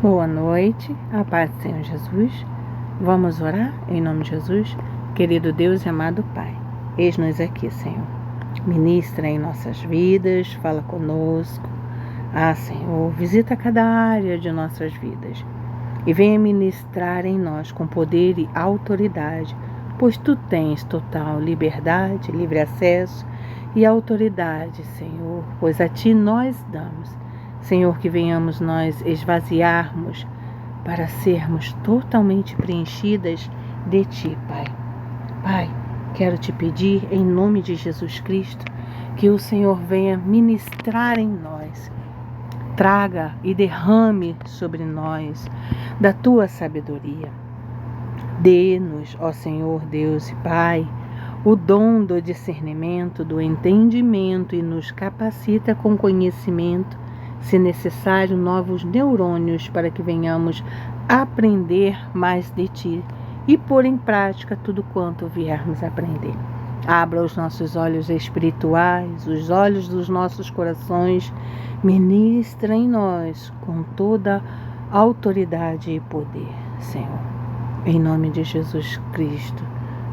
Boa noite, a paz do Senhor Jesus. Vamos orar em nome de Jesus. Querido Deus e amado Pai, eis-nos aqui, Senhor. Ministra em nossas vidas, fala conosco. Senhor, visita cada área de nossas vidas e venha ministrar em nós com poder e autoridade, pois Tu tens total liberdade, livre acesso e autoridade, Senhor, pois a Ti nós damos. Senhor, que venhamos nós esvaziarmos para sermos totalmente preenchidas de Ti, Pai. Pai, quero Te pedir em nome de Jesus Cristo que o Senhor venha ministrar em nós. Traga e derrame sobre nós da Tua sabedoria. Dê-nos, ó Senhor Deus e Pai, o dom do discernimento, do entendimento e nos capacita com conhecimento, se necessário, novos neurônios para que venhamos aprender mais de Ti e pôr em prática tudo quanto viermos aprender. Abra os nossos olhos espirituais, os olhos dos nossos corações, ministra em nós com toda autoridade e poder, Senhor. Em nome de Jesus Cristo,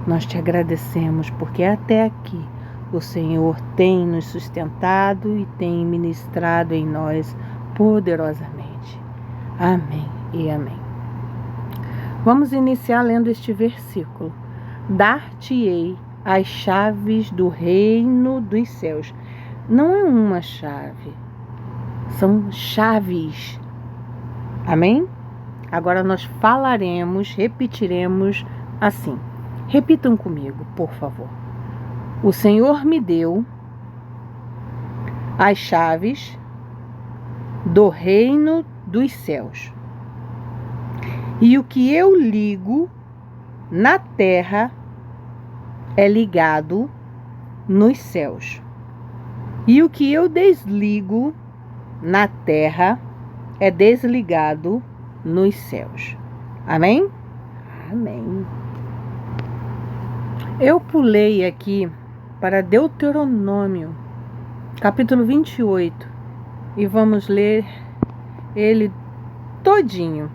nós Te agradecemos porque até aqui o Senhor tem nos sustentado e tem ministrado em nós poderosamente. Amém e amém. Vamos iniciar lendo este versículo. Dar-te-ei as chaves do reino dos céus. Não é uma chave, são chaves. Amém? Agora nós falaremos, repetiremos assim. Repitam comigo, por favor. O Senhor me deu as chaves do reino dos céus. E o que eu ligo na terra é ligado nos céus. E o que eu desligo na terra é desligado nos céus. Amém? Amém. Eu pulei aqui para Deuteronômio, capítulo 28, e vamos ler ele todinho,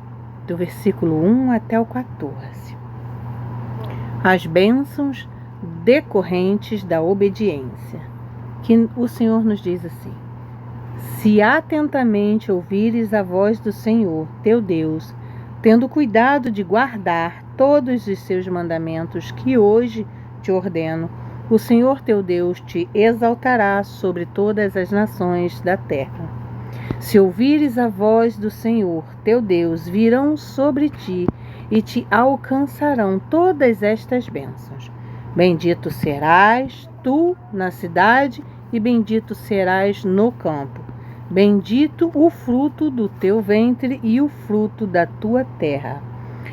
do versículo 1 até o 14. As bênçãos decorrentes da obediência, que o Senhor nos diz assim: se atentamente ouvires a voz do Senhor, teu Deus, tendo cuidado de guardar todos os seus mandamentos que hoje te ordeno, o Senhor teu Deus te exaltará sobre todas as nações da terra. Se ouvires a voz do Senhor teu Deus, virão sobre ti e te alcançarão todas estas bênçãos. Bendito serás tu na cidade e bendito serás no campo. Bendito o fruto do teu ventre e o fruto da tua terra,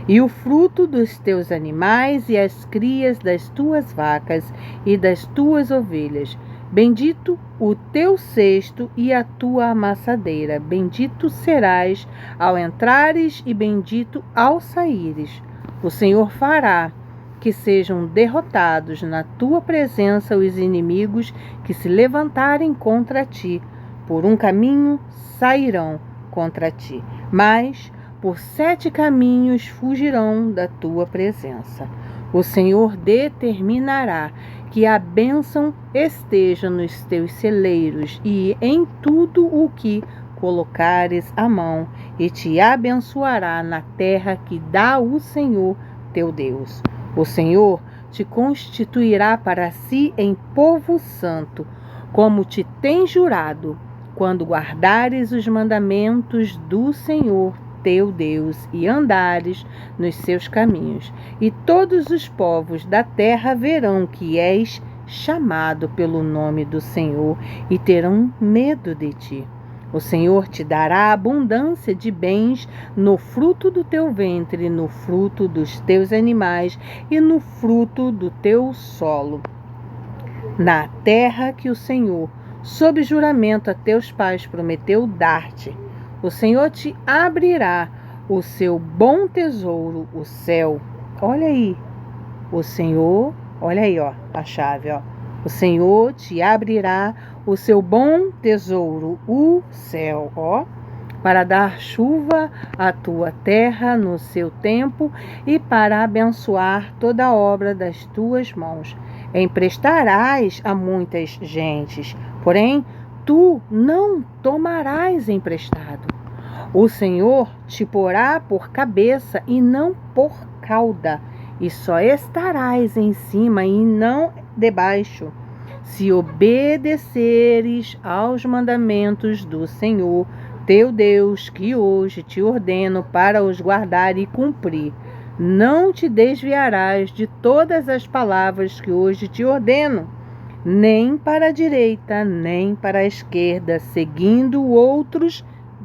e o fruto dos teus animais e as crias das tuas vacas e das tuas ovelhas. Bendito o teu cesto e a tua amassadeira. Bendito serás ao entrares e bendito ao saíres. O Senhor fará que sejam derrotados na tua presença os inimigos que se levantarem contra ti. Por um caminho sairão contra ti, mas por 7 caminhos fugirão da tua presença. O Senhor determinará que a bênção esteja nos teus celeiros e em tudo o que colocares a mão, e te abençoará na terra que dá o Senhor teu Deus. O Senhor te constituirá para si em povo santo, como te tem jurado, quando guardares os mandamentos do Senhor teu Deus e andares nos seus caminhos. E todos os povos da terra verão que és chamado pelo nome do Senhor e terão medo de ti. O Senhor te dará abundância de bens no fruto do teu ventre, no fruto dos teus animais e no fruto do teu solo, na terra que o Senhor, sob juramento a teus pais, prometeu dar-te. O Senhor te abrirá o seu bom tesouro, o céu. Olha aí, o Senhor, olha aí, ó, a chave, ó. O Senhor te abrirá o seu bom tesouro, o céu, ó, para dar chuva à tua terra no seu tempo e para abençoar toda a obra das tuas mãos. Emprestarás a muitas gentes, porém tu não tomarás emprestado. O Senhor te porá por cabeça e não por cauda, e só estarás em cima e não debaixo, se obedeceres aos mandamentos do Senhor, teu Deus, que hoje te ordeno para os guardar e cumprir. Não te desviarás de todas as palavras que hoje te ordeno, nem para a direita, nem para a esquerda, seguindo outros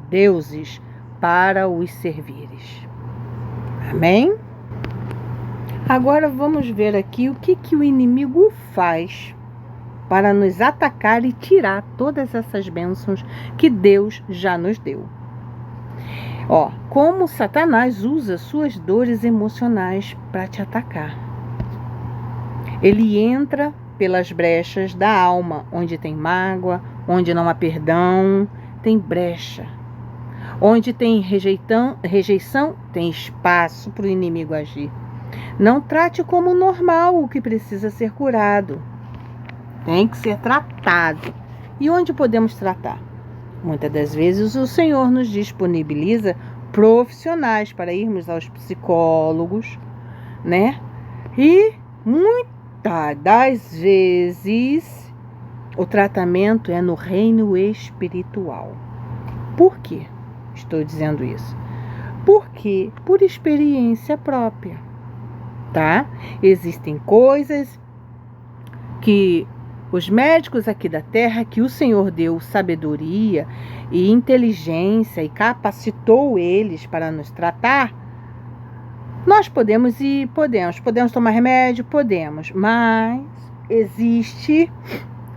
deuses, para os servires. Amém? Agora vamos ver aqui o que o inimigo faz para nos atacar e tirar todas essas bênçãos que Deus já nos deu. Como Satanás usa suas dores emocionais para te atacar. Ele entra pelas brechas da alma, onde tem mágoa, onde não há perdão, tem brecha. Onde tem rejeição, tem espaço para o inimigo agir. Não trate como normal o que precisa ser curado. Tem que ser tratado. E onde podemos tratar? Muitas das vezes o Senhor nos disponibiliza profissionais para irmos aos psicólogos, né? E muitas das vezes o tratamento é no reino espiritual. Por quê? Estou dizendo isso? Porque por experiência própria, tá? Existem coisas que os médicos aqui da terra, que o Senhor deu sabedoria e inteligência e capacitou eles para nos tratar, nós podemos tomar remédio, mas existe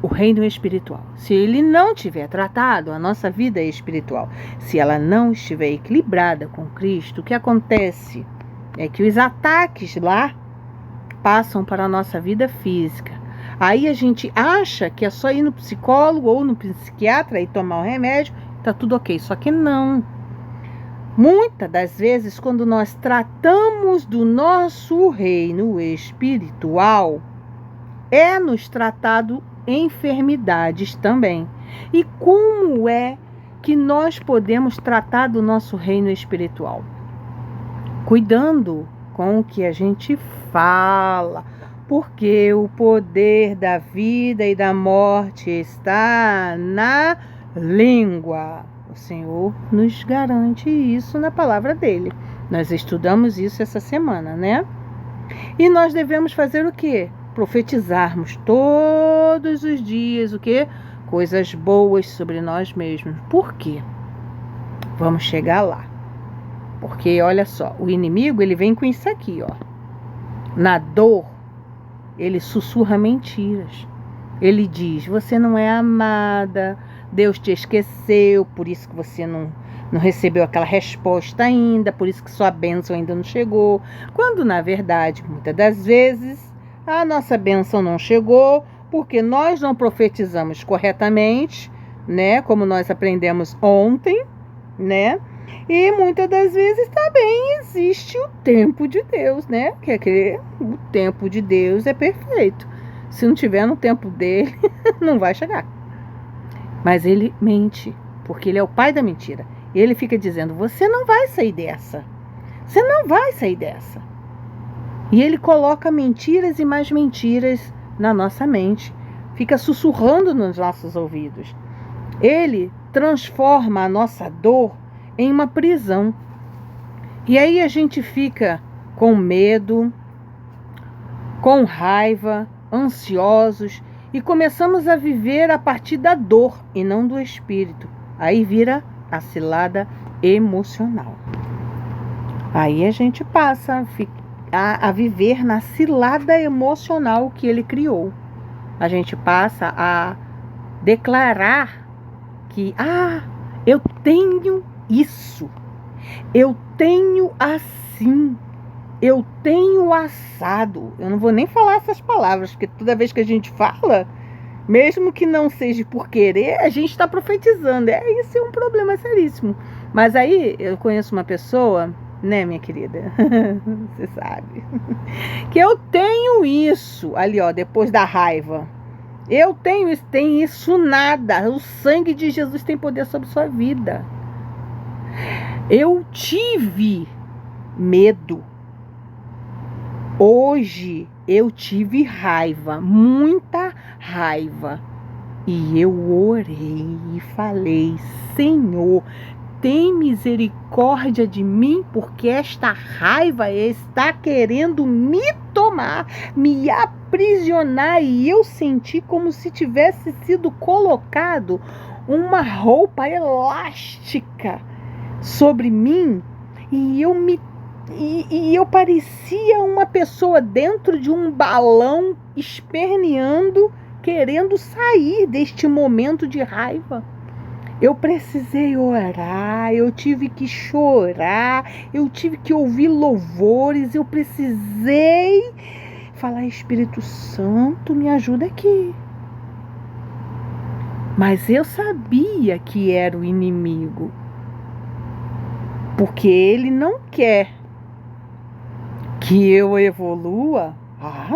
o reino espiritual. Se ele não tiver tratado a nossa vida espiritual, se ela não estiver equilibrada com Cristo, o que acontece é que os ataques lá passam para a nossa vida física. Aí a gente acha que é só ir no psicólogo ou no psiquiatra e tomar o remédio, tá tudo ok. Só que não. Muitas das vezes, quando nós tratamos do nosso reino espiritual, é nos tratado enfermidades também. E como é que nós podemos tratar do nosso reino espiritual? Cuidando com o que a gente fala, porque o poder da vida e da morte está na língua. O Senhor nos garante isso na palavra dele. Nós estudamos isso essa semana, né? E nós devemos fazer o quê? Profetizarmos todos os dias o quê? Coisas boas sobre nós mesmos. Por quê? Vamos chegar lá. Porque, olha só, o inimigo, ele vem com isso aqui, ó. Na dor, ele sussurra mentiras. Ele diz, você não é amada, Deus te esqueceu, por isso que você não recebeu aquela resposta ainda, por isso que sua bênção ainda não chegou. Quando, na verdade, muitas das vezes, a nossa bênção não chegou, porque nós não profetizamos corretamente, né? Como nós aprendemos ontem, né? E muitas das vezes também existe o tempo de Deus, né? O tempo de Deus é perfeito. Se não tiver no tempo dele, não vai chegar. Mas ele mente, porque ele é o pai da mentira. E ele fica dizendo, você não vai sair dessa. Você não vai sair dessa. E ele coloca mentiras e mais mentiras na nossa mente. Fica sussurrando nos nossos ouvidos. Ele transforma a nossa dor em uma prisão. E aí a gente fica com medo, com raiva, ansiosos e começamos a viver a partir da dor e não do espírito. Aí vira a cilada emocional. Aí a gente passa a viver na cilada emocional que ele criou. A gente passa a declarar que, eu tenho isso, eu tenho assim, eu tenho assado. Eu não vou nem falar essas palavras, porque toda vez que a gente fala, mesmo que não seja por querer, a gente está profetizando. Isso é um problema seríssimo. Mas aí eu conheço uma pessoa, né, minha querida? Você sabe. Que eu tenho isso ali, ó, depois da raiva. Eu tenho isso, tem isso nada. O sangue de Jesus tem poder sobre sua vida. Eu tive medo. Hoje eu tive raiva, muita raiva. E eu orei e falei: Senhor, tem misericórdia de mim, porque esta raiva está querendo me tomar, me aprisionar. E eu senti como se tivesse sido colocado uma roupa elástica sobre mim, e eu parecia uma pessoa dentro de um balão esperneando, querendo sair deste momento de raiva. Eu precisei orar, eu tive que chorar, eu tive que ouvir louvores, eu precisei falar: Espírito Santo, me ajuda aqui. Mas eu sabia que era o inimigo, porque ele não quer que eu evolua.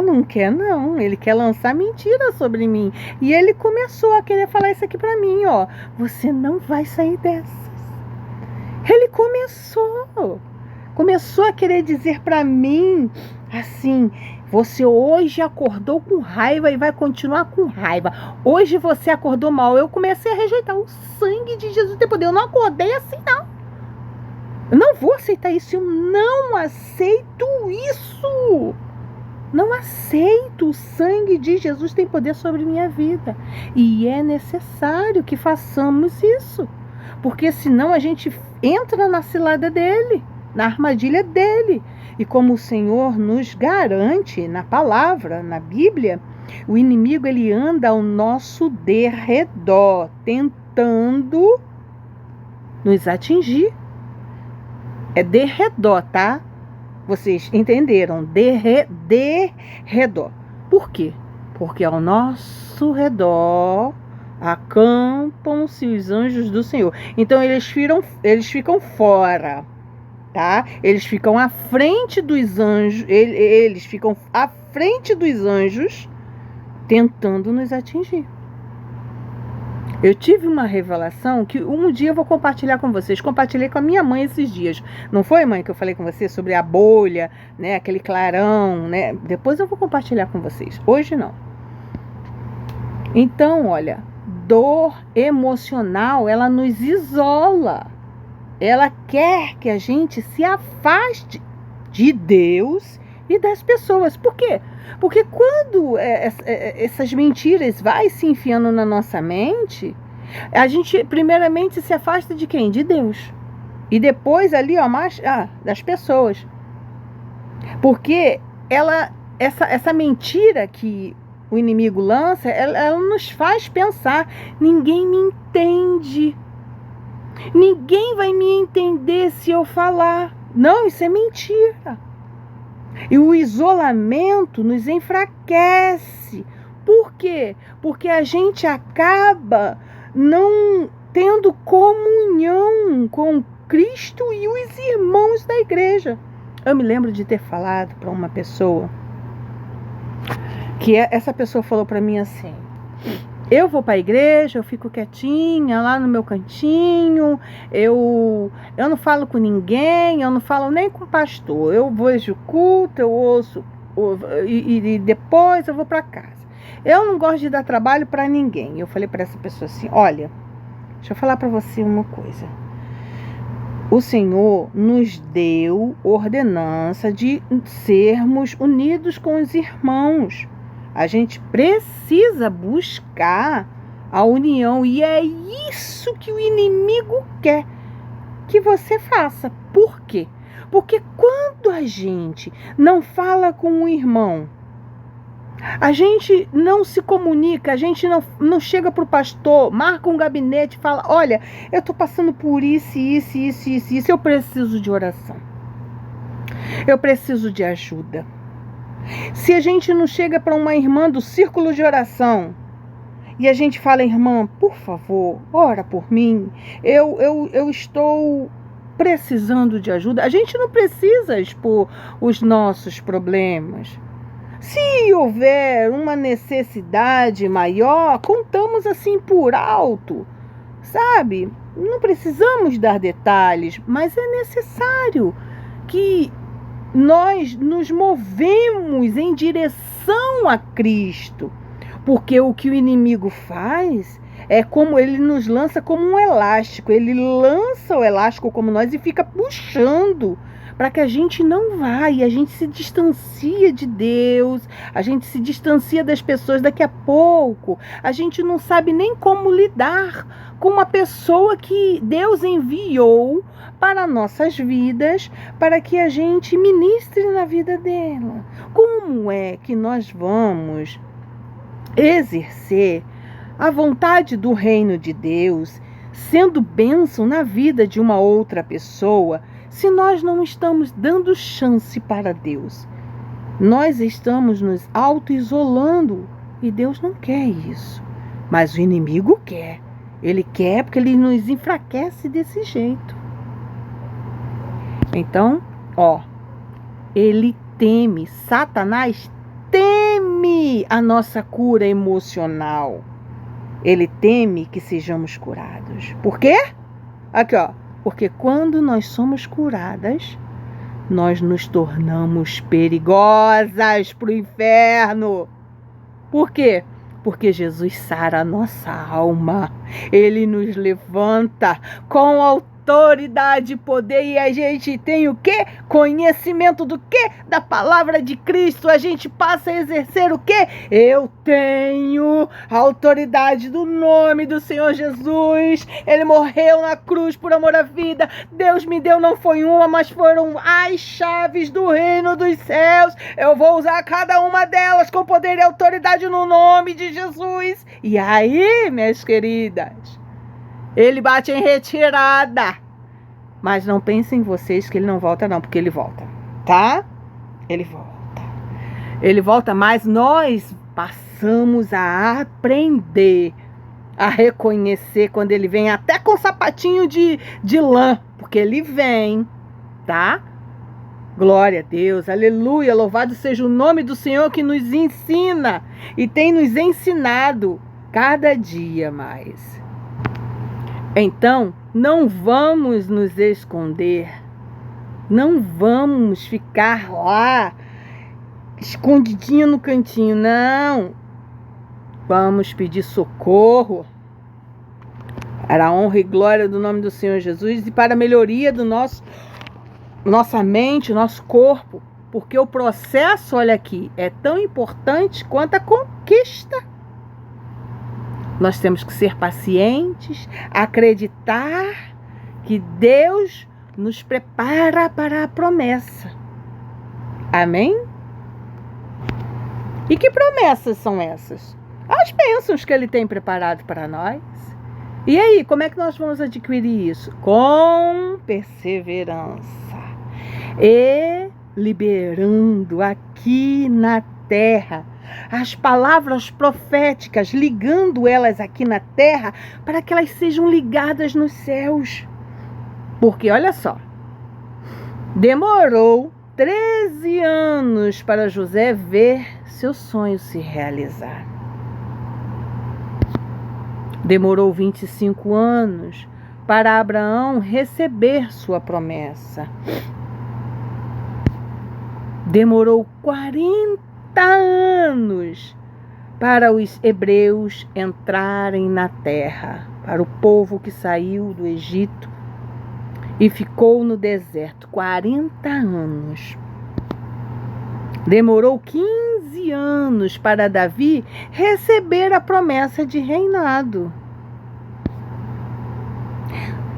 Não quer não, ele quer lançar mentira sobre mim. E ele começou a querer falar isso aqui pra mim, ó: você não vai sair dessas. Ele começou a querer dizer pra mim assim: você hoje acordou com raiva e vai continuar com raiva. Hoje você acordou mal. Eu comecei a rejeitar. O sangue de Jesus tem poder. Eu não acordei assim não. Eu não vou aceitar isso. Eu não aceito isso. Não aceito. O sangue de Jesus tem poder sobre minha vida. E é necessário que façamos isso. Porque senão a gente entra na cilada dele, na armadilha dele. E como o Senhor nos garante na palavra, na Bíblia, o inimigo ele anda ao nosso derredor, tentando nos atingir. É derredor, tá? Vocês entenderam? Derredor. Por quê? Porque ao nosso redor acampam-se os anjos do Senhor. Então eles ficam fora, tá? Eles ficam à frente dos anjos. Eles ficam à frente dos anjos, tentando nos atingir. Eu tive uma revelação que um dia eu vou compartilhar com vocês. Compartilhei com a minha mãe esses dias. Não foi, mãe, que eu falei com você sobre a bolha, né? Aquele clarão, né? Depois eu vou compartilhar com vocês. Hoje não. Então, olha, dor emocional, ela nos isola. Ela quer que a gente se afaste de Deus e das pessoas. Por quê? Porque quando essas mentiras vai se enfiando na nossa mente, a gente primeiramente se afasta de quem? De Deus. E depois ali, ó, das pessoas. Porque essa mentira que o inimigo lança, ela nos faz pensar: ninguém me entende. Ninguém vai me entender se eu falar. Não, isso é mentira. E o isolamento nos enfraquece. Por quê? Porque a gente acaba não tendo comunhão com Cristo e os irmãos da igreja. Eu me lembro de ter falado para uma pessoa, que essa pessoa falou para mim assim: eu vou para a igreja, eu fico quietinha lá no meu cantinho, eu não falo com ninguém, eu não falo nem com o pastor. Eu vejo o culto, eu ouço e depois eu vou para casa. Eu não gosto de dar trabalho para ninguém. Eu falei para essa pessoa assim: olha, deixa eu falar para você uma coisa. O Senhor nos deu ordenança de sermos unidos com os irmãos. A gente precisa buscar a união. E é isso que o inimigo quer que você faça. Por quê? Porque quando a gente não fala com o irmão, a gente não se comunica, a gente não chega para o pastor, marca um gabinete e fala: olha, eu estou passando por isso, eu preciso de oração. Eu preciso de ajuda. Se a gente não chega para uma irmã do círculo de oração E a gente fala, irmã, por favor, ora por mim. Eu estou precisando de ajuda. A gente não precisa expor os nossos problemas. Se houver uma necessidade maior, contamos assim por alto, sabe? Não precisamos dar detalhes, mas é necessário que nós nos movemos em direção a Cristo. Porque o que o inimigo faz é como ele nos lança como um elástico. Ele lança o elástico como nós e fica puxando para que a gente não vá. E a gente se distancia de Deus, a gente se distancia das pessoas. Daqui a pouco a gente não sabe nem como lidar com uma pessoa que Deus enviou para nossas vidas, para que a gente ministre na vida dela. Como é que nós vamos exercer a vontade do reino de Deus, sendo bênção na vida de uma outra pessoa, se nós não estamos dando chance para Deus? Nós estamos nos auto-isolando e Deus não quer isso. Mas o inimigo quer. Ele quer porque ele nos enfraquece desse jeito. Então, ele teme, Satanás teme a nossa cura emocional. Ele teme que sejamos curados. Por quê? Aqui, porque quando nós somos curadas, nós nos tornamos perigosas para o inferno. Por quê? Porque Jesus sara a nossa alma. Ele nos levanta com autoridade e poder. E a gente tem o quê? Conhecimento do quê? Da palavra de Cristo. A gente passa a exercer o quê? Eu tenho a autoridade do nome do Senhor Jesus. Ele morreu na cruz por amor à vida. Deus me deu, não foi uma, mas foram as chaves do reino dos céus. Eu vou usar cada uma delas com poder e autoridade no nome de Jesus. E aí, minhas queridas, ele bate em retirada. Mas não pensem vocês que ele não volta não, porque ele volta, tá? Ele volta. Ele volta, mas nós passamos a aprender a reconhecer quando ele vem, até com sapatinho de lã, porque ele vem, tá? Glória a Deus, aleluia, louvado seja o nome do Senhor que nos ensina e tem nos ensinado cada dia mais. Então, não vamos nos esconder, não vamos ficar lá, escondidinho no cantinho, não. Vamos pedir socorro para a honra e glória do nome do Senhor Jesus e para a melhoria do nossa mente, nosso corpo, porque o processo, olha aqui, é tão importante quanto a conquista. Nós temos que ser pacientes, acreditar que Deus nos prepara para a promessa. Amém? E que promessas são essas? As bênçãos que Ele tem preparado para nós. E aí, como é que nós vamos adquirir isso? Com perseverança. E liberando aqui na terra as palavras proféticas, ligando elas aqui na terra para que elas sejam ligadas nos céus. Porque, olha só, demorou 13 anos para José ver seu sonho se realizar. Demorou 25 anos para Abraão receber sua promessa. Demorou 40 anos para os hebreus entrarem na terra, para o povo que saiu do Egito e ficou no deserto 40 anos. Demorou 15 anos para Davi receber a promessa de reinado.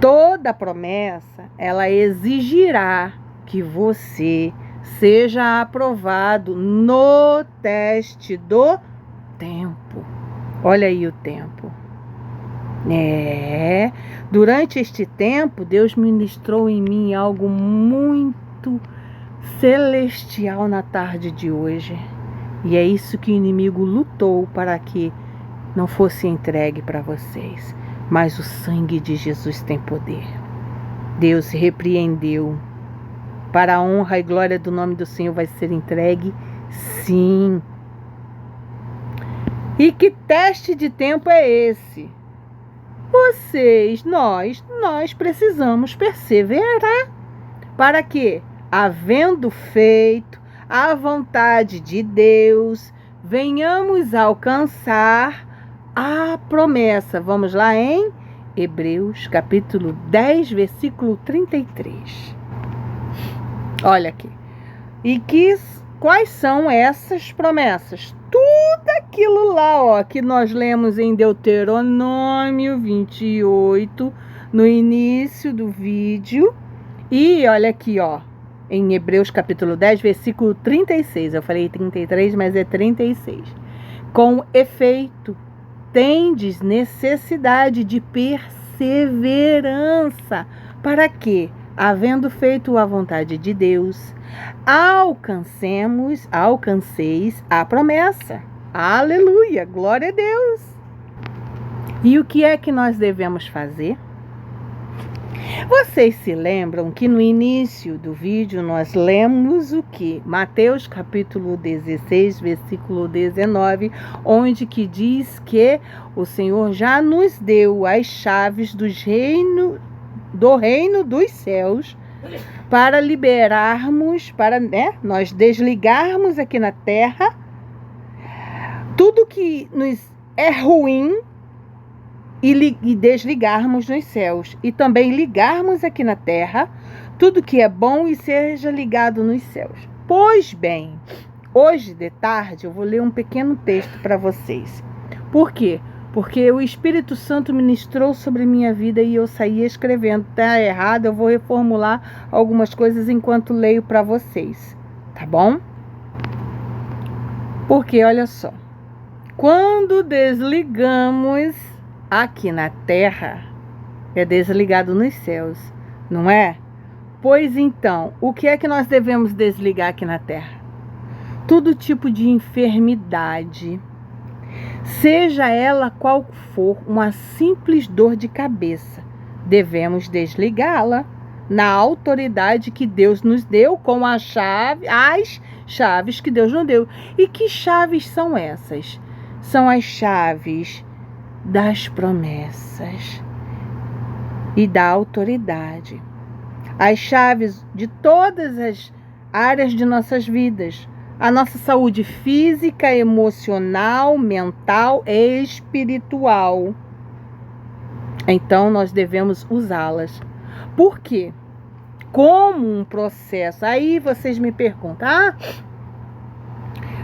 Toda promessa, ela exigirá que você seja aprovado no teste do tempo. Olha aí o tempo. Durante este tempo, Deus ministrou em mim algo muito celestial na tarde de hoje. E é isso que o inimigo lutou para que não fosse entregue para vocês. Mas o sangue de Jesus tem poder. Deus repreendeu. Para a honra e glória do nome do Senhor vai ser entregue? Sim. E que teste de tempo é esse? Nós precisamos perseverar. Para que, havendo feito a vontade de Deus, venhamos alcançar a promessa. Vamos lá em Hebreus capítulo 10, versículo 33. Olha aqui. Quais são essas promessas? Tudo aquilo lá, que nós lemos em Deuteronômio 28, no início do vídeo. E olha aqui, em Hebreus capítulo 10, versículo 36. Eu falei 33, mas é 36. Com efeito, tendes necessidade de perseverança, para que, havendo feito a vontade de Deus, alcanceis a promessa. Aleluia, glória a Deus. E o que é que nós devemos fazer? Vocês se lembram que no início do vídeo nós lemos o que? Mateus capítulo 16, versículo 19, onde que diz que o Senhor já nos deu as chaves do reino dos céus para liberarmos, nós desligarmos aqui na terra tudo que nos é ruim e desligarmos nos céus. E também ligarmos aqui na terra tudo que é bom e seja ligado nos céus. Pois bem, hoje de tarde eu vou ler um pequeno texto para vocês. Por quê? Porque o Espírito Santo ministrou sobre minha vida e eu saí escrevendo. Tá errado, eu vou reformular algumas coisas enquanto leio para vocês. Tá bom? Porque olha só. Quando desligamos aqui na terra, é desligado nos céus, não é? Pois então, o que é que nós devemos desligar aqui na terra? Todo tipo de enfermidade, seja ela qual for, uma simples dor de cabeça, devemos desligá-la na autoridade que Deus nos deu, com as chaves que Deus nos deu. E que chaves são essas? São as chaves das promessas e da autoridade. As chaves de todas as áreas de nossas vidas. A nossa saúde física, emocional, mental e espiritual. Então, nós devemos usá-las. Por quê? Como um processo. Aí vocês me perguntam,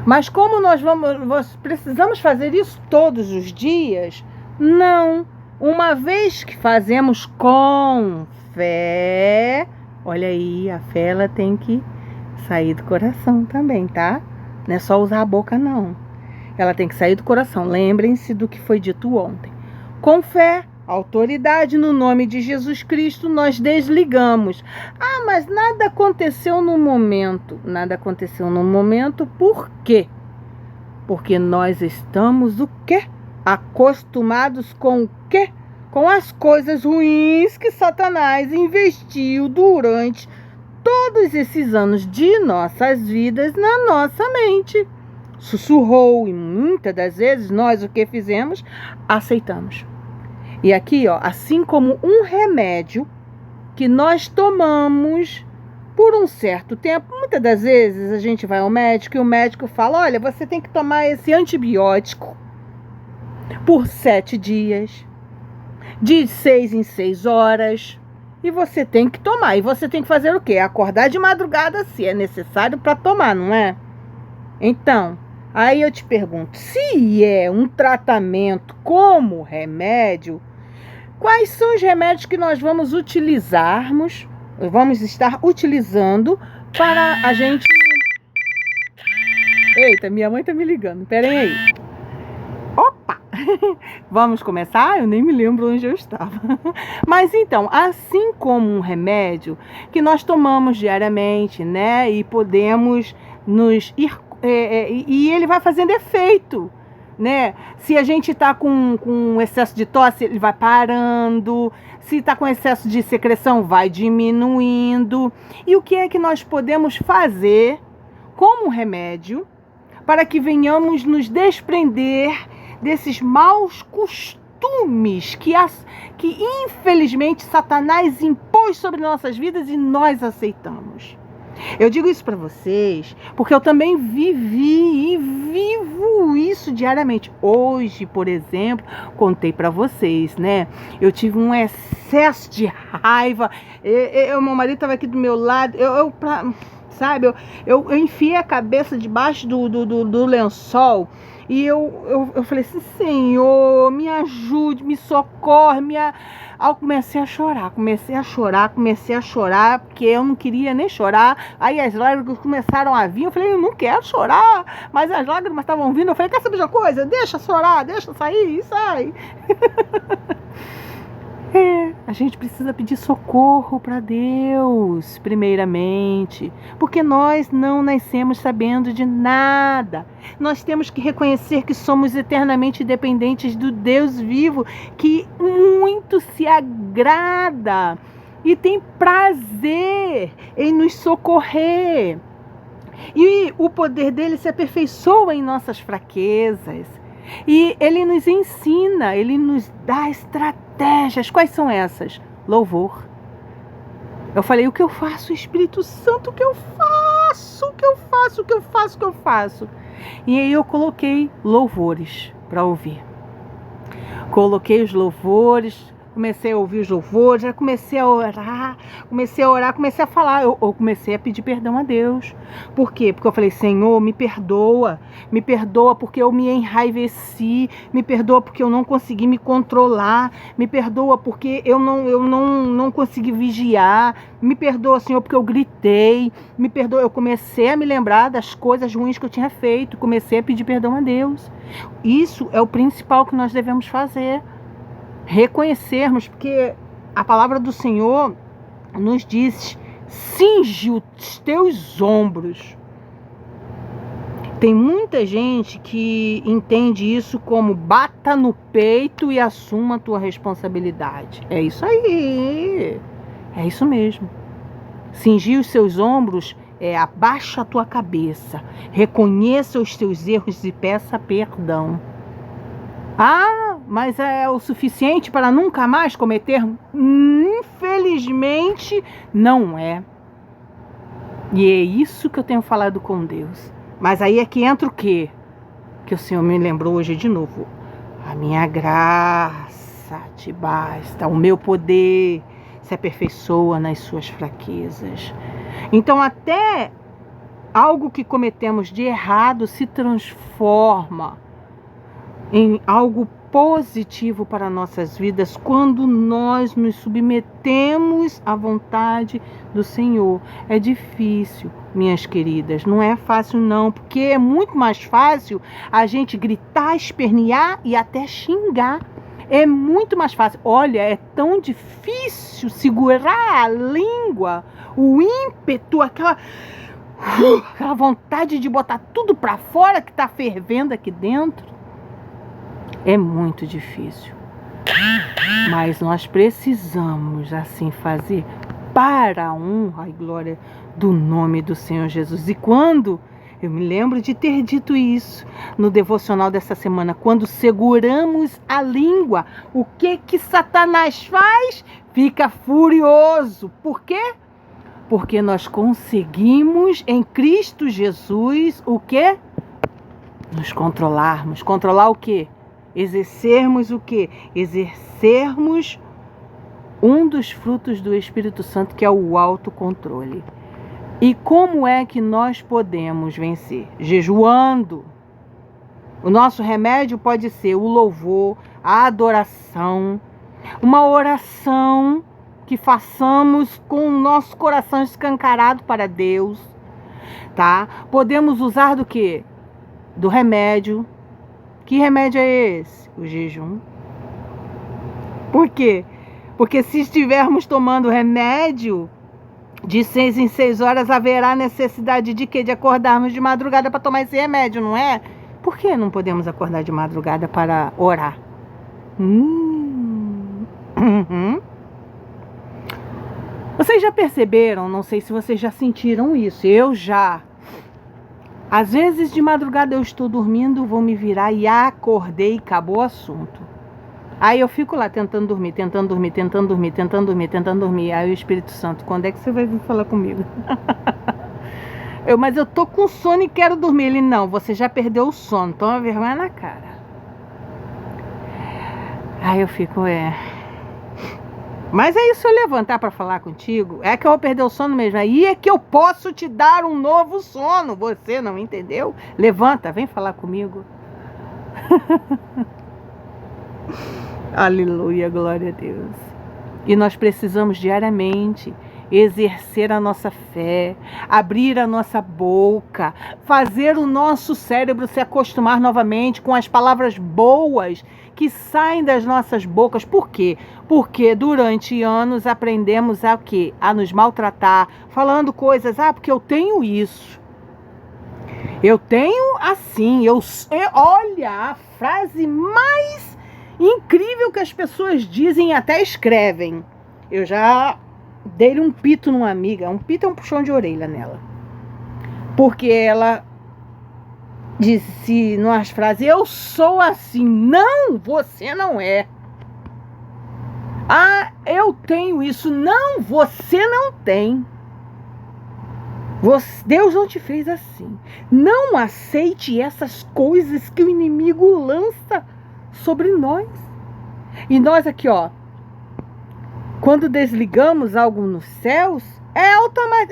mas como nós precisamos fazer isso todos os dias? Não. Uma vez que fazemos com fé, olha aí, a fé ela tem que sair do coração também, tá? Não é só usar a boca, não. Ela tem que sair do coração. Lembrem-se do que foi dito ontem. Com fé, autoridade no nome de Jesus Cristo, nós desligamos. Mas nada aconteceu no momento. Nada aconteceu no momento, por quê? Porque nós estamos o quê? Acostumados com o quê? Com as coisas ruins que Satanás investiu durante todos esses anos de nossas vidas na nossa mente. Sussurrou e muitas das vezes nós o que fizemos? Aceitamos. E aqui, assim como um remédio que nós tomamos por um certo tempo, muitas das vezes a gente vai ao médico e o médico fala, olha, você tem que tomar esse antibiótico por 7 dias, de 6 em 6 horas, e você tem que tomar. E você tem que fazer o quê? Acordar de madrugada se é necessário para tomar, não é? Então, aí eu te pergunto, se é um tratamento como remédio, quais são os remédios que nós vamos estar utilizando para a gente... Eita, minha mãe tá me ligando, peraí aí. Opa! Vamos começar? Eu nem me lembro onde eu estava. Mas então, assim como um remédio que nós tomamos diariamente, né? E podemos nos ir... e ele vai fazendo efeito. né? Se a gente está com excesso de tosse, ele vai parando. Se está com excesso de secreção, vai diminuindo. E o que é que nós podemos fazer como remédio para que venhamos nos desprender desses maus costumes que infelizmente Satanás impôs sobre nossas vidas e nós aceitamos? Eu digo isso para vocês porque eu também vivi e vivo isso diariamente. Hoje, por exemplo, contei para vocês, né? Eu tive um excesso de raiva. Meu marido estava aqui do meu lado. Sabe? Eu enfiei a cabeça debaixo do lençol. E eu falei assim: Senhor, me ajude, me socorre, Aí eu comecei a chorar, porque eu não queria nem chorar. Aí as lágrimas começaram a vir, eu falei: eu não quero chorar, mas as lágrimas estavam vindo. Eu falei: quer saber de uma coisa? Deixa chorar, deixa sair, e sai. A gente precisa pedir socorro para Deus, primeiramente, porque nós não nascemos sabendo de nada. Nós temos que reconhecer que somos eternamente dependentes do Deus vivo, que muito se agrada e tem prazer em nos socorrer. E o poder dele se aperfeiçoa em nossas fraquezas. E ele nos ensina, ele nos dá estratégias. Quais são essas? Louvor. Eu falei: o que eu faço, Espírito Santo? O que eu faço? E aí eu coloquei louvores para ouvir. Coloquei os louvores, comecei a ouvir os louvores, já comecei a orar, comecei a falar. Eu comecei a pedir perdão a Deus. Por quê? Porque eu falei: Senhor, me perdoa porque eu me enraiveci, me perdoa porque eu não consegui me controlar, me perdoa porque eu não consegui vigiar, me perdoa, Senhor, porque eu gritei, me perdoa. Eu comecei a me lembrar das coisas ruins que eu tinha feito, comecei a pedir perdão a Deus. Isso é o principal que nós devemos fazer. Reconhecermos, porque a palavra do Senhor nos diz: cinge os teus ombros. Tem muita gente que entende isso como bata no peito e assuma a tua responsabilidade. É isso aí, é isso mesmo. Cingir os seus ombros é: abaixa a tua cabeça, reconheça os teus erros e peça perdão. Mas é o suficiente para nunca mais cometer? Infelizmente, não é. E é isso que eu tenho falado com Deus. Mas aí é que entra o quê? Que o Senhor me lembrou hoje de novo. A minha graça te basta, o meu poder se aperfeiçoa nas suas fraquezas. Então, até algo que cometemos de errado se transforma em algo positivo para nossas vidas quando nós nos submetemos à vontade do Senhor. É difícil, minhas queridas, não é fácil não, porque é muito mais fácil a gente gritar, espernear e até xingar. É muito mais fácil. Olha, é tão difícil segurar a língua, o ímpeto, aquela vontade de botar tudo para fora que está fervendo aqui dentro. É muito difícil. Mas nós precisamos assim fazer para a honra e glória do nome do Senhor Jesus. E quando eu me lembro de ter dito isso no devocional dessa semana, quando seguramos a língua, o que Satanás faz? Fica furioso. Por quê? Porque nós conseguimos em Cristo Jesus o quê? Nos controlarmos. Controlar o quê? Exercermos o quê? Exercermos um dos frutos do Espírito Santo, que é o autocontrole. E como é que nós podemos vencer? Jejuando. O nosso remédio pode ser o louvor, a adoração, uma oração que façamos com o nosso coração escancarado para Deus, tá? Podemos usar do quê? Do remédio. Que remédio é esse? O jejum. Por quê? Porque se estivermos tomando remédio, de 6 em 6 horas haverá necessidade de quê? De acordarmos de madrugada para tomar esse remédio, não é? Por que não podemos acordar de madrugada para orar? Vocês já perceberam? Não sei se vocês já sentiram isso. Eu já. Às vezes de madrugada eu estou dormindo, vou me virar e acordei e acabou o assunto. Aí eu fico lá tentando dormir. Aí o Espírito Santo, quando é que você vai vir falar comigo? Mas eu tô com sono e quero dormir. Ele, não, você já perdeu o sono, toma vergonha na cara. Aí eu fico, Mas é isso, eu levantar para falar contigo, é que eu vou perder o sono mesmo. Aí é que eu posso te dar um novo sono. Você não entendeu? Levanta, vem falar comigo. Aleluia, glória a Deus. E nós precisamos diariamente exercer a nossa fé, abrir a nossa boca, fazer o nosso cérebro se acostumar novamente com as palavras boas que saem das nossas bocas. Por quê? Porque durante anos aprendemos a quê? A nos maltratar, falando coisas, porque eu tenho isso. Eu tenho assim, olha, a frase mais incrível que as pessoas dizem e até escrevem. Eu já dei um pito numa amiga. Um pito é um puxão de orelha nela. Porque ela disse nas frases, eu sou assim. Não, você não é. Eu tenho isso. Não, você não tem. Deus não te fez assim. Não aceite essas coisas que o inimigo lança sobre nós. E nós aqui, quando desligamos algo nos céus,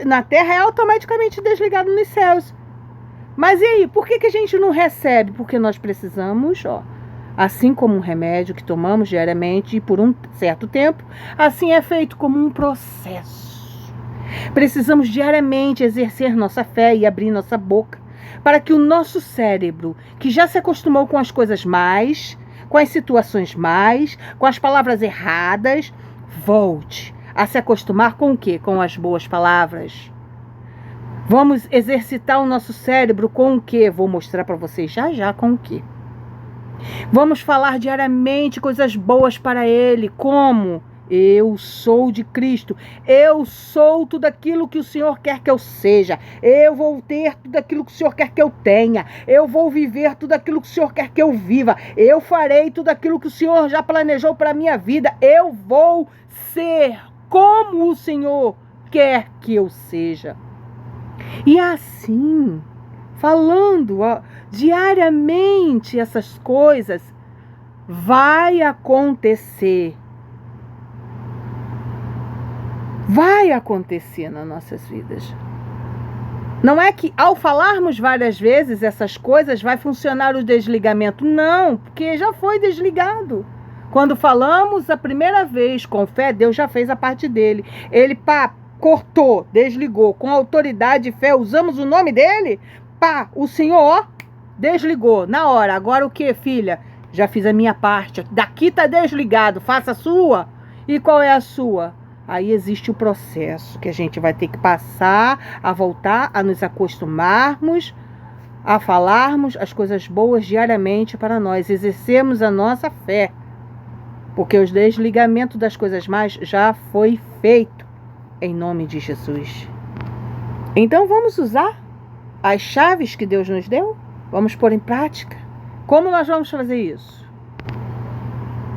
na terra é automaticamente desligado nos céus. Mas e aí, por que a gente não recebe? Porque nós precisamos, assim como um remédio que tomamos diariamente e por um certo tempo, assim é feito como um processo. Precisamos diariamente exercer nossa fé e abrir nossa boca para que o nosso cérebro, que já se acostumou com as coisas mais, com as situações mais, com as palavras erradas, volte a se acostumar com o quê? Com as boas palavras. Vamos exercitar o nosso cérebro com o quê? Vou mostrar para vocês já com o quê. Vamos falar diariamente coisas boas para ele, como eu sou de Cristo, eu sou tudo aquilo que o Senhor quer que eu seja, eu vou ter tudo aquilo que o Senhor quer que eu tenha, eu vou viver tudo aquilo que o Senhor quer que eu viva, eu farei tudo aquilo que o Senhor já planejou para a minha vida, eu vou ser como o Senhor quer que eu seja. E assim, falando diariamente essas coisas, vai acontecer. Vai acontecer nas nossas vidas. Não é que ao falarmos várias vezes essas coisas vai funcionar o desligamento. Não, porque já foi desligado. Quando falamos a primeira vez com fé, Deus já fez a parte dele. Ele cortou, desligou. Com autoridade e fé, usamos o nome dele. O Senhor desligou na hora. Agora o que, filha? Já fiz a minha parte. Daqui está desligado. Faça a sua. E qual é a sua? Aí existe o processo que a gente vai ter que passar, a voltar, a nos acostumarmos, a falarmos as coisas boas diariamente para nós, exercermos a nossa fé. Porque o desligamento das coisas más já foi feito, em nome de Jesus. Então vamos usar as chaves que Deus nos deu? Vamos pôr em prática? Como nós vamos fazer isso?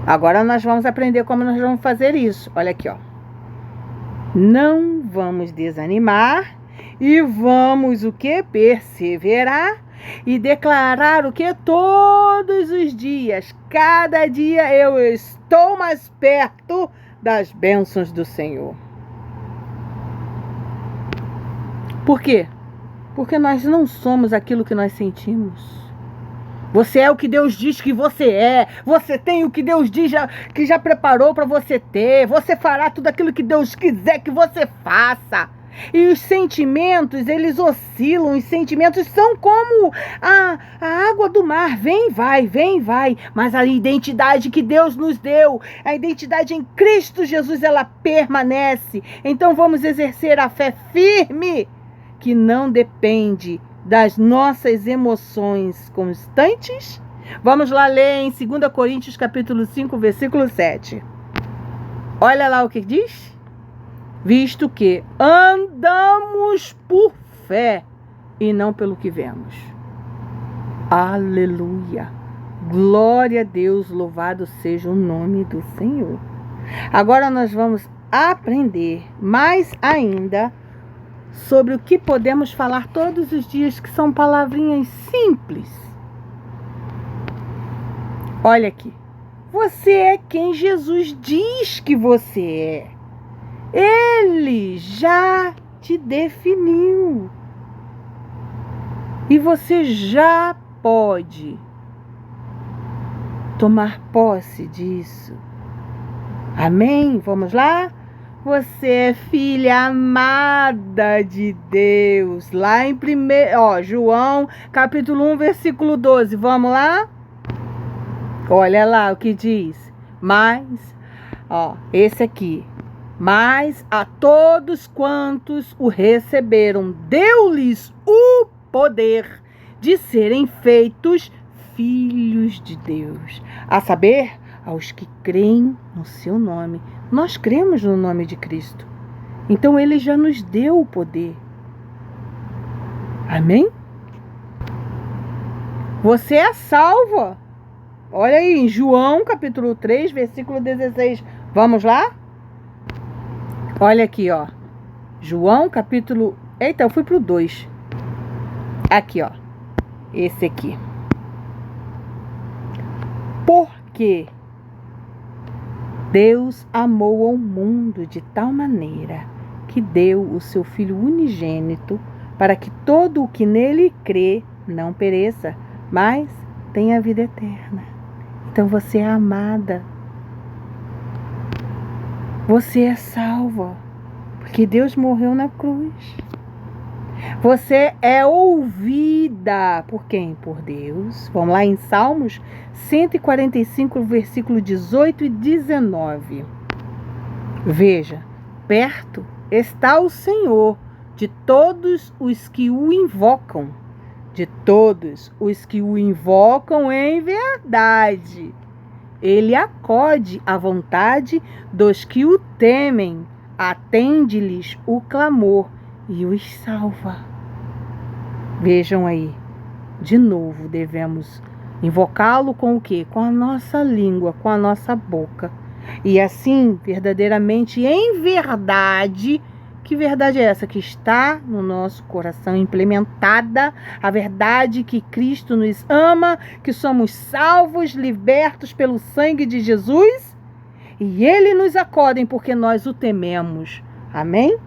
Agora nós vamos aprender como nós vamos fazer isso. Olha aqui, Não vamos desanimar e vamos o que? Perseverar e declarar o que? Todos os dias, cada dia eu estou mais perto das bênçãos do Senhor. Por quê? Porque nós não somos aquilo que nós sentimos. Você é o que Deus diz que você é. Você tem o que Deus diz que já preparou para você ter. Você fará tudo aquilo que Deus quiser que você faça. E os sentimentos, eles oscilam. Os sentimentos são como a água do mar. Vem, vai. Mas a identidade que Deus nos deu, a identidade em Cristo Jesus, ela permanece. Então vamos exercer a fé firme, que não depende das nossas emoções constantes? Vamos lá ler em 2 Coríntios capítulo 5, versículo 7. Olha lá o que diz. Visto que andamos por fé e não pelo que vemos. Aleluia. Glória a Deus, louvado seja o nome do Senhor. Agora nós vamos aprender mais ainda sobre o que podemos falar todos os dias, que são palavrinhas simples. Olha aqui. Você é quem Jesus diz que você é. Ele já te definiu. E você já pode tomar posse disso. Amém? Vamos lá? Você é filha amada de Deus. Lá em João, capítulo 1, versículo 12. Vamos lá? Olha lá o que diz. Mas, esse aqui. Mas a todos quantos o receberam, deu-lhes o poder de serem feitos filhos de Deus. A saber, aos que creem no seu nome. Nós cremos no nome de Cristo. Então ele já nos deu o poder. Amém? Você é salva. Olha aí, em João capítulo 3, versículo 16. Vamos lá? Olha aqui, João capítulo... Eita, eu fui pro 2. Aqui, esse aqui. Porque Deus amou ao mundo de tal maneira que deu o seu Filho unigênito para que todo o que nele crê não pereça, mas tenha vida eterna. Então você é amada. Você é salva, porque Deus morreu na cruz. Você é ouvida por quem? Por Deus. Vamos lá em Salmos 145, versículo 18 e 19. Veja, perto está o Senhor de todos os que o invocam. De todos os que o invocam em verdade. Ele acode à vontade dos que o temem, atende-lhes o clamor e os salva. Vejam aí, de novo devemos invocá-lo com o quê? Com a nossa língua, com a nossa boca. E assim, verdadeiramente, em verdade, que verdade é essa? Que está no nosso coração implementada a verdade que Cristo nos ama, que somos salvos, libertos pelo sangue de Jesus, e Ele nos acode porque nós o tememos. Amém?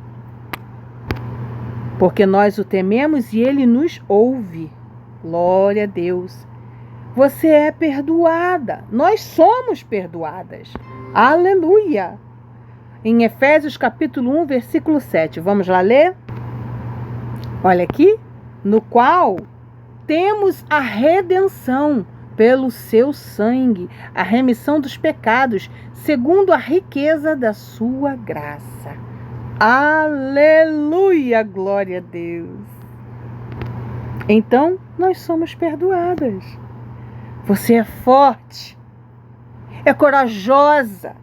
Porque nós o tememos e Ele nos ouve. Glória a Deus. Você é perdoada. Nós somos perdoadas. Aleluia. Em Efésios capítulo 1, versículo 7. Vamos lá ler? Olha aqui. No qual temos a redenção pelo seu sangue, a remissão dos pecados, segundo a riqueza da sua graça. Aleluia, glória a Deus. Então, nós somos perdoadas. Você é forte, é corajosa.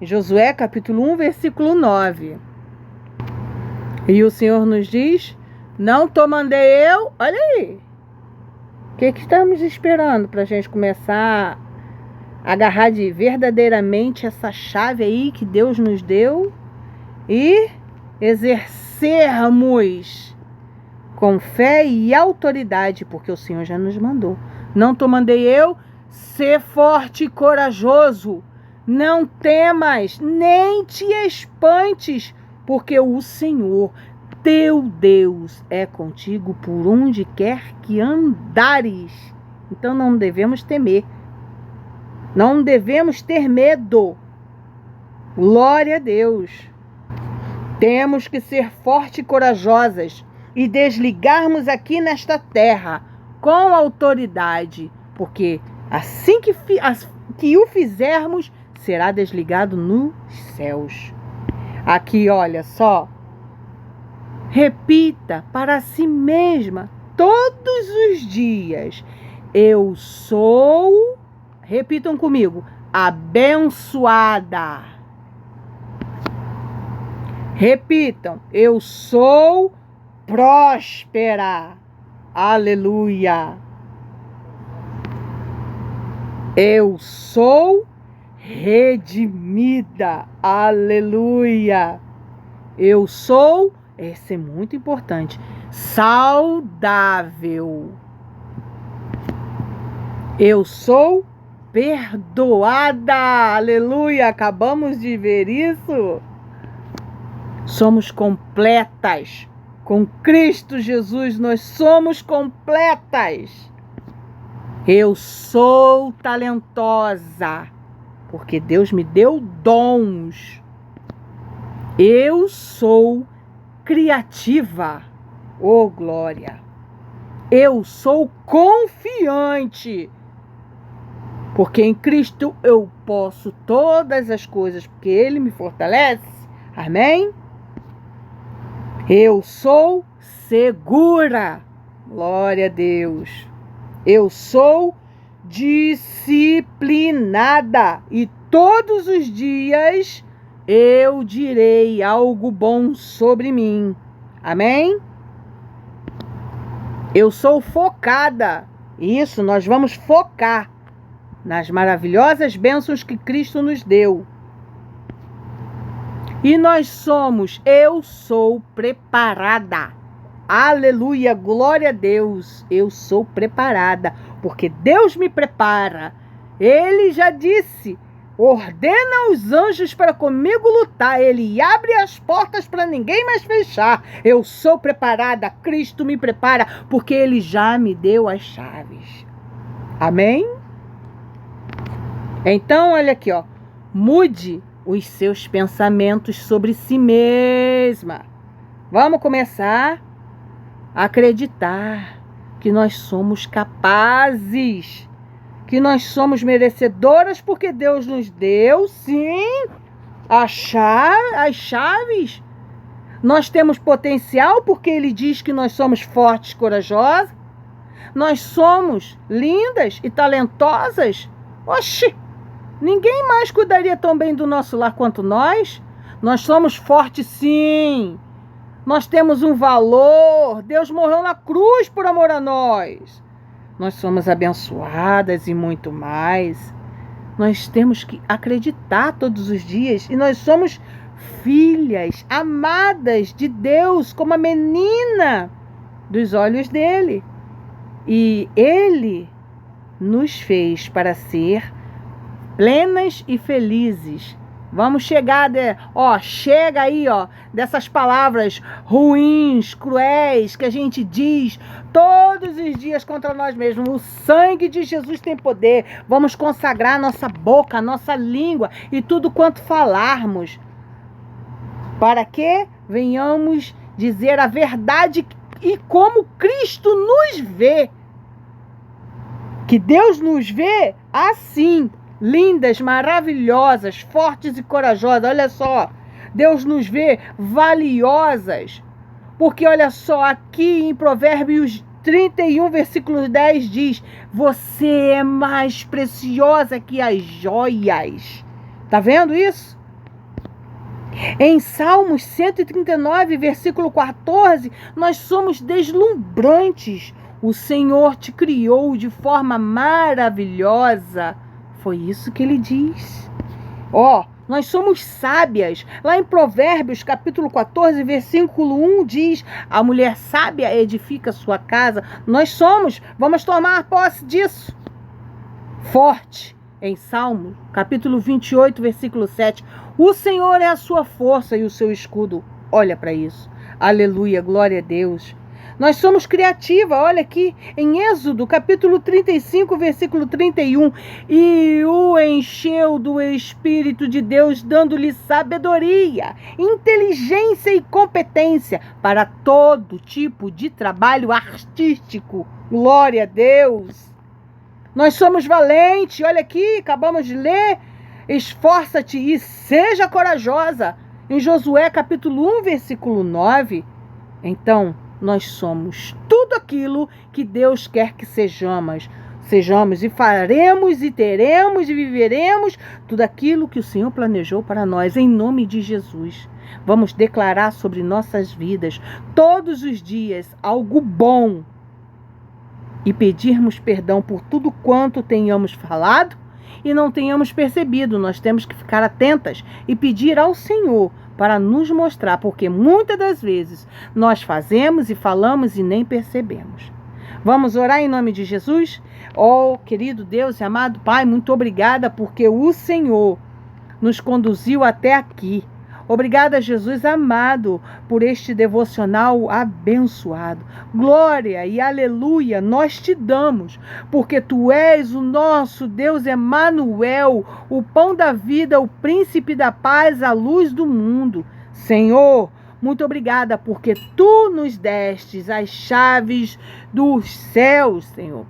Josué capítulo 1, versículo 9. E o Senhor nos diz, não te mandei eu, olha aí. O que estamos esperando para a gente começar a agarrar verdadeiramente essa chave aí que Deus nos deu e exercermos com fé e autoridade, porque o Senhor já nos mandou. Não te mandei eu, ser forte e corajoso. Não temas, nem te espantes, porque o Senhor, teu Deus, é contigo por onde quer que andares. Então não devemos temer. Não devemos ter medo. Glória a Deus. Temos que ser fortes e corajosas e desligarmos aqui nesta terra com autoridade, porque assim que o fizermos, será desligado nos céus. Aqui, olha só. Repita para si mesma todos os dias eu sou, repitam comigo, abençoada. Repitam, eu sou próspera. Aleluia. Eu sou redimida. Aleluia. Eu sou, esse é muito importante, saudável. Eu sou perdoada. Aleluia. Acabamos de ver isso. Somos completas. Com Cristo Jesus nós somos completas. Eu sou talentosa, porque Deus me deu dons. Eu sou criativa. Oh, glória. Eu sou confiante, porque em Cristo eu posso todas as coisas, porque Ele me fortalece. Amém? Eu sou segura. Glória a Deus. Eu sou disciplinada. E todos os dias eu direi algo bom sobre mim. Amém? Eu sou focada. Isso, nós vamos focar nas maravilhosas bênçãos que Cristo nos deu. E nós somos, eu sou preparada. Aleluia, glória a Deus. Eu sou preparada, porque Deus me prepara. Ele já disse, ordena os anjos para comigo lutar. Ele abre as portas para ninguém mais fechar. Eu sou preparada, Cristo me prepara, porque Ele já me deu as chaves. Amém? Então, olha aqui, ó. Mude os seus pensamentos sobre si mesma. Vamos começar a acreditar que nós somos capazes, que nós somos merecedoras, porque Deus nos deu, sim, as chaves. Nós temos potencial, porque Ele diz que nós somos fortes, corajosas. Nós somos lindas e talentosas. Oxi! Ninguém mais cuidaria tão bem do nosso lar quanto nós. Nós somos fortes, sim. Nós temos um valor. Deus morreu na cruz por amor a nós. Nós somos abençoadas e muito mais. Nós temos que acreditar todos os dias. E nós somos filhas amadas de Deus, como a menina dos olhos dele. E Ele nos fez para ser plenas e felizes. Vamos chegar, chega aí, dessas palavras ruins, cruéis, que a gente diz todos os dias contra nós mesmos. O sangue de Jesus tem poder. Vamos consagrar nossa boca, nossa língua e tudo quanto falarmos, para que venhamos dizer a verdade e como Cristo nos vê. Que Deus nos vê assim, lindas, maravilhosas, fortes e corajosas. Olha só, Deus nos vê valiosas. Porque olha só, aqui em Provérbios 31, versículo 10 diz: você é mais preciosa que as joias. Tá vendo isso? Em Salmos 139, versículo 14, nós somos deslumbrantes. O Senhor te criou de forma maravilhosa. Foi isso que ele diz. Nós somos sábias. Lá em Provérbios, capítulo 14, versículo 1 diz: a mulher sábia edifica sua casa. Nós somos, vamos tomar posse disso. Forte. Em Salmo, capítulo 28, versículo 7. O Senhor é a sua força e o seu escudo. Olha para isso. Aleluia, glória a Deus. Nós somos criativa, olha aqui em Êxodo, capítulo 35, versículo 31. E o encheu do Espírito de Deus, dando-lhe sabedoria, inteligência e competência para todo tipo de trabalho artístico. Glória a Deus. Nós somos valentes, olha aqui, acabamos de ler. Esforça-te e seja corajosa. Em Josué, capítulo 1, versículo 9. Então, nós somos tudo aquilo que Deus quer que sejamos e faremos e teremos e viveremos tudo aquilo que o Senhor planejou para nós, em nome de Jesus. Vamos declarar sobre nossas vidas todos os dias algo bom e pedirmos perdão por tudo quanto tenhamos falado e não tenhamos percebido. Nós temos que ficar atentas e pedir ao Senhor para nos mostrar, porque muitas das vezes nós fazemos e falamos e nem percebemos. Vamos orar em nome de Jesus? Oh, querido Deus e amado Pai, muito obrigada porque o Senhor nos conduziu até aqui. Obrigada, Jesus amado, por este devocional abençoado. Glória e aleluia nós te damos, porque tu és o nosso Deus Emanuel, o pão da vida, o príncipe da paz, a luz do mundo. Senhor, muito obrigada, porque tu nos destes as chaves dos céus, Senhor.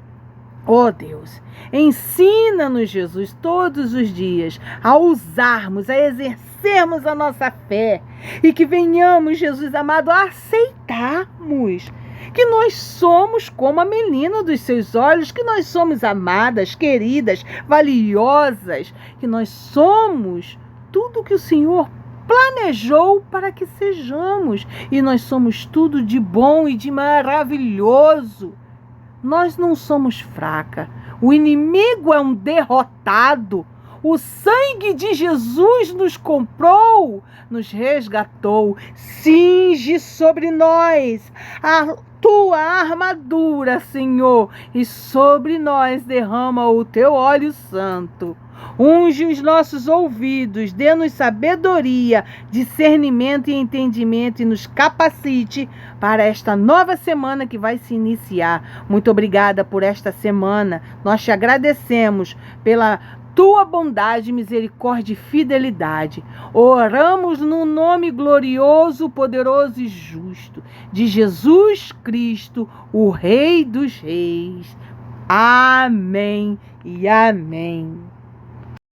Oh Deus, ensina-nos, Jesus, todos os dias a usarmos, a exercermos a nossa fé e que venhamos, Jesus amado, a aceitarmos que nós somos como a menina dos seus olhos, que nós somos amadas, queridas, valiosas, que nós somos tudo que o Senhor planejou para que sejamos, e nós somos tudo de bom e de maravilhoso. Nós não somos fraca. O inimigo é um derrotado. O sangue de Jesus nos comprou, nos resgatou. Cinge sobre nós a tua armadura, Senhor, e sobre nós derrama o teu óleo santo. Unge os nossos ouvidos, dê-nos sabedoria, discernimento e entendimento e nos capacite para esta nova semana que vai se iniciar. Muito obrigada por esta semana. Nós te agradecemos pela tua bondade, misericórdia e fidelidade. Oramos no nome glorioso, poderoso e justo de Jesus Cristo, o Rei dos Reis. Amém e amém.